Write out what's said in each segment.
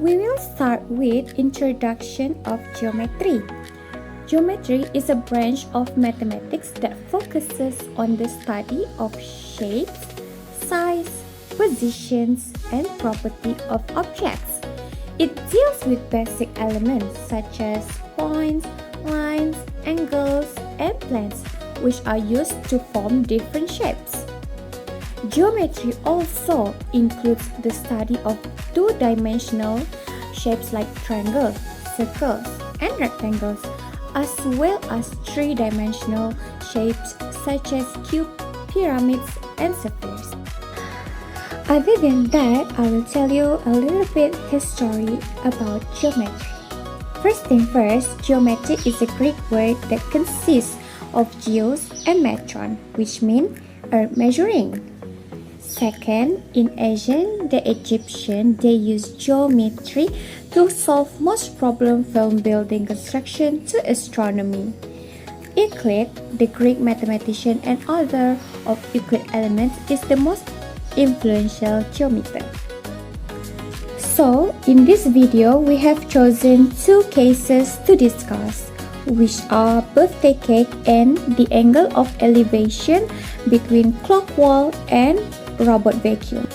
We will start with introduction of geometry. Geometry is a branch of mathematics that focuses on the study of shapes, size, positions, and property of objects. It deals with basic elements such as points, lines, angles, and planes, which are used to form different shapes. Geometry also includes the study of two-dimensional shapes like triangles, circles, and rectangles, as well as three-dimensional shapes such as cubes, pyramids, and spheres. Other than that, I will tell you a little bit history about geometry. First thing first, geometry is a Greek word that consists of geos and metron, which mean earth measuring. Second, in ancient the Egyptian, they used geometry to solve most problems from building construction to astronomy. Euclid, the Greek mathematician and author of Euclid Elements, is the most influential geometer. So, in this video, we have chosen two cases to discuss, which are birthday cake and the angle of elevation between clock wall and robot vacuum.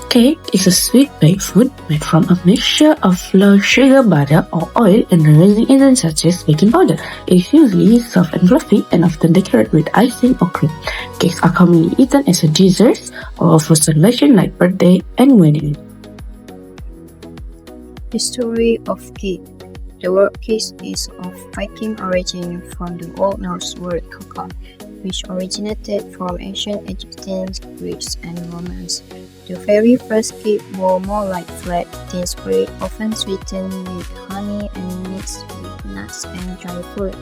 Cake is a sweet baked food made from a mixture of flour, sugar, butter, or oil and a resin agent such as baking powder. It's usually soft and fluffy and often decorated with icing or cream. Cakes are commonly eaten as a dessert or for celebration like birthday and wedding. History of cake. The word cake is of Viking origin from the Old Norse word kaka, which originated from ancient Egyptians, Greeks, and Romans. The very first cake were more like flat, thin spread, often sweetened with honey and mixed with nuts and dry fruit.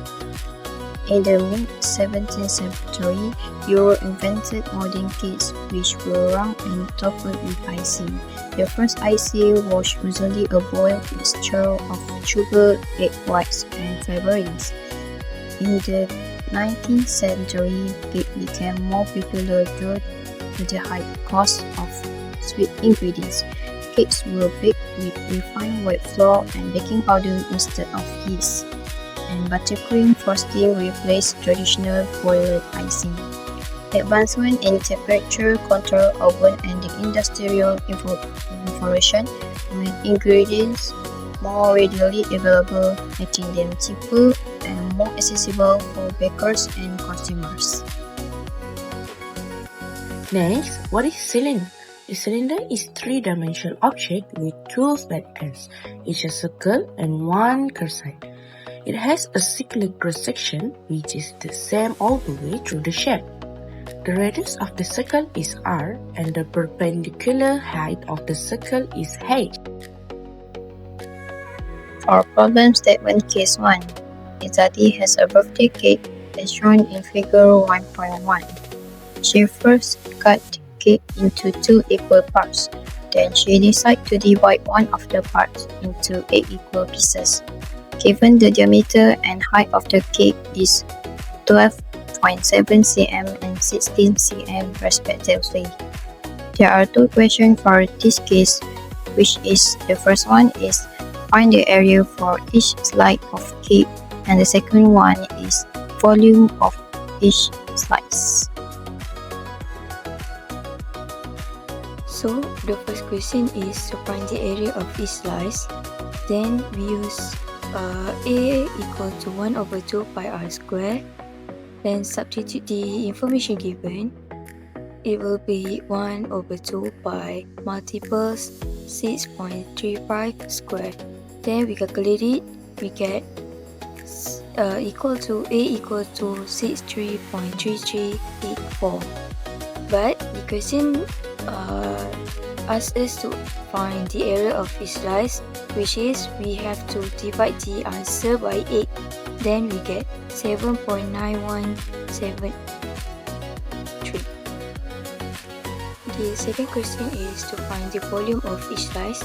In the mid-17th century, Europe invented modern cakes, which were round and topped with icing. The first icing was usually a boiled mixture of sugar, egg whites, and flavorings. In the 19th century, cake became more popular due to the high cost of sweet ingredients. Cakes were baked with refined white flour and baking powder instead of yeast, and buttercream frosting replaced traditional boiled icing. Advancement in temperature control, oven, and the industrial revolution made ingredients more readily available, making them cheaper and more accessible for bakers and consumers. Next, what is cylinder? A cylinder is a three-dimensional object with two flat ends, each a circle and one curved side. It has a circular cross-section which is the same all the way through the shape. The radius of the circle is r and the perpendicular height of the circle is h. For problem statement case 1, Izzati has a birthday cake as shown in figure 1.1. She first cut the cake into two equal parts. Then she decides to divide one of the parts into 8 equal pieces. Given the diameter and height of the cake is 12.7 cm and 16 cm respectively. There are two questions for this case, which is the first one is find the area for each slice of cake, and the second one is volume of each slice. So So the first question is to find the area of each slice. Then we use A equal to 1/2 pi r square. Then substitute the information given. It will be 1/2 pi multiples 6.35 square. Then we calculate it. We get equal to A equal to 63.3384. But the question asks us to find the area of each slice, which is we have to divide the answer by 8. Then we get 7.9173. The second question is to find the volume of each slice.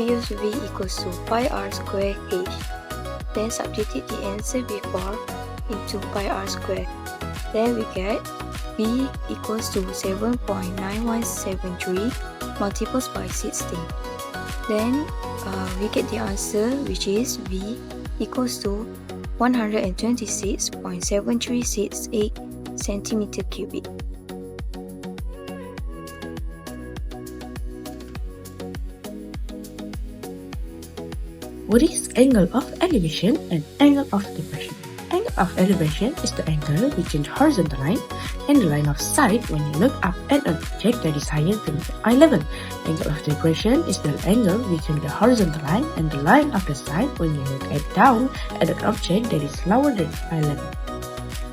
We use V equals to pi r square h. Then substitute the answer before into pi r square. Then we get V equals to 7.9173 multiples by 16. Then we get the answer, which is V equals to 126.7368 centimeter cubic. What is angle of elevation and angle of depression? Angle of elevation is the angle between the horizontal line and the line of sight when you look up at an object that is higher than the eye level. Angle of depression is the angle between the horizontal line and the line of the sight when you look down at an object that is lower than eye level.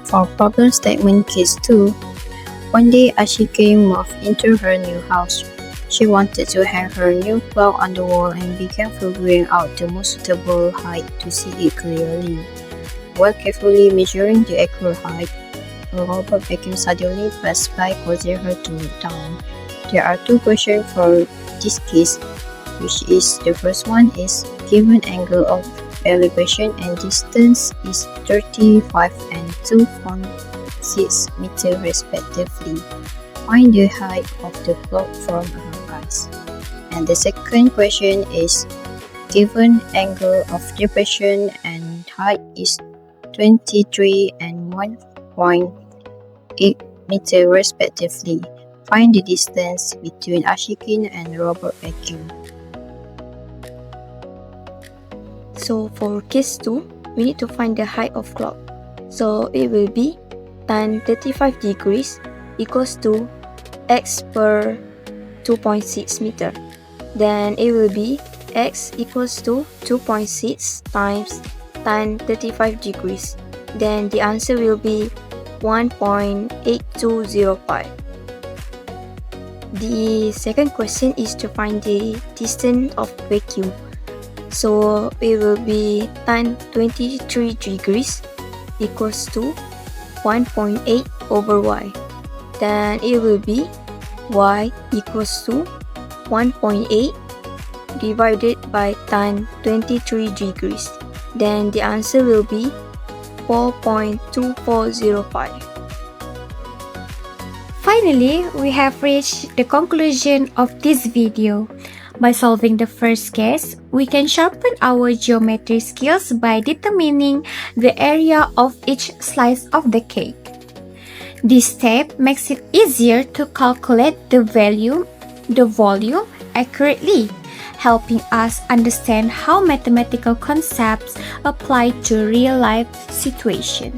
For problem statement case 2, one day Ashikin moved into her new house. She wanted to hang her new clock on the wall and began figuring out the most suitable height to see it clearly. While carefully measuring the accurate height, a rubber vacuum suddenly passed by, causing her to look down. There are two questions for this case, which is the first one is given angle of elevation and distance is 35 and 2.6 meter respectively. Find the height of the clock from her eyes. And the second question is given angle of depression and height is 23 and 1.8 meter respectively. Find the distance between Ashikin and rubber vacuum. So for case 2, we need to find the height of clock. So it will be tan 35 degrees equals to x per 2.6 meter. Then it will be x equals to 2.6 times tan 35 degrees. Then the answer will be 1.8205. The second question is to find the distance of vacuum. So it will be tan 23 degrees equals to 1.8 over y. Then it will be y equals to 1.8 divided by tan 23 degrees. Then the answer will be 4.2405. Finally, we have reached the conclusion of this video. By solving the first case, we can sharpen our geometry skills by determining the area of each slice of the cake. This step makes it easier to calculate the volume accurately, helping us understand how mathematical concepts apply to real-life situations.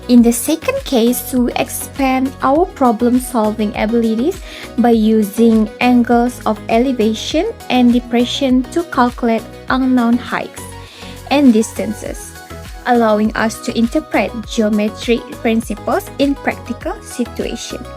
In the second case, we expand our problem-solving abilities by using angles of elevation and depression to calculate unknown heights and distances, allowing us to interpret geometric principles in practical situations.